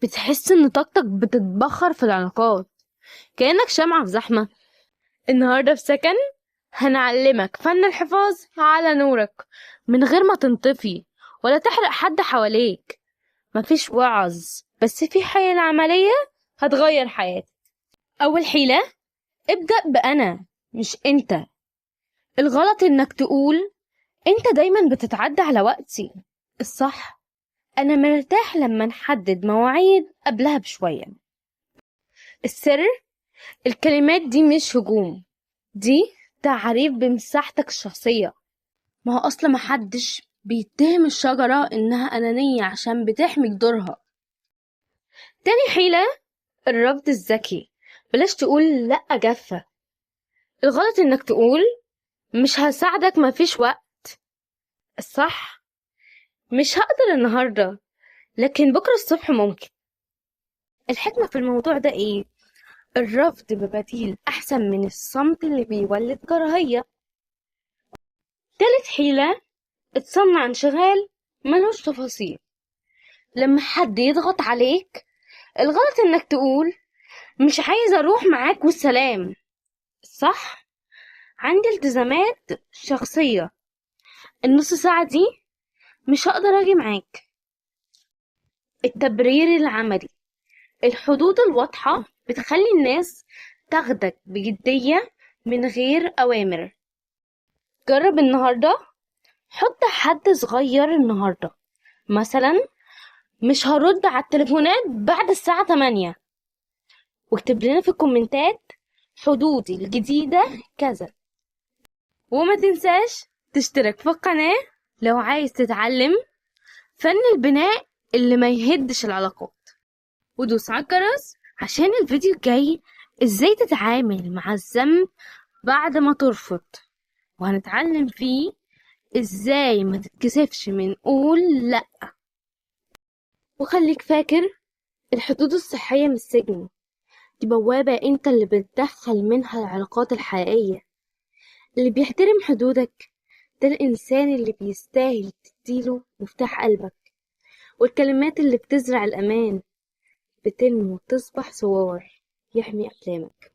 بتحس ان طاقتك بتتبخر في العلاقات كأنك شمعة في زحمة. النهاردة في سكن هنعلمك فن الحفاظ على نورك من غير ما تنطفي ولا تحرق حد حواليك. مفيش وعظ، بس في حيلة عملية هتغير حياتك. أول حيلة: ابدأ بأنا مش أنت. الغلط إنك تقول أنت دايما بتتعدى على وقتي. الصح: أنا مرتاح لما نحدد مواعيد قبلها بشوية. السر: الكلمات دي مش هجوم، دي تعريف بمساحتك الشخصية. ما هو أصلا محدش بيتهم الشجرة إنها أنانية عشان بتحمي جذورها. تاني حيلة: الرفض الذكي. بلاش تقول لأ جافة. الغلط إنك تقول مش هساعدك، مفيش وقت. الصح: مش هقدر النهاردة، لكن بكرة الصبح ممكن. الحكمة في الموضوع ده إيه؟ الرفض ببديل أحسن من الصمت اللي بيولد كراهية. تالت حيلة: اتصنع انشغال ملوش تفاصيل. لما حد يضغط عليك، الغلط انك تقول مش عايز اروح معاك والسلام. صح: عندي التزامات شخصية، النص ساعة دي مش هقدر اجي معاك. التبرير العملي. الحدود الواضحة بتخلي الناس تاخدك بجدية من غير اوامر. جرب النهاردة، حط حد صغير النهاردة، مثلا مش هرد على التليفونات بعد الساعة 8، واكتب لنا في الكومنتات حدودي الجديدة كذا. وما تنساش تشترك في القناة لو عايز تتعلم فن البناء اللي ما يهدش العلاقات، ودوس على الجرس عشان الفيديو الجاي ازاي تتعامل مع الذنب بعد ما ترفض، وهنتعلم فيه ازاي ما تتكسفش من قول لأ. وخليك فاكر، الحدود الصحية مش سجن، دي بوابة انت اللي بتدخل منها العلاقات الحقيقية. اللي بيحترم حدودك ده الإنسان اللي بيستاهل تديله مفتاح قلبك. والكلمات اللي بتزرع الأمان بتنمو وتصبح صوار يحمي أحلامك.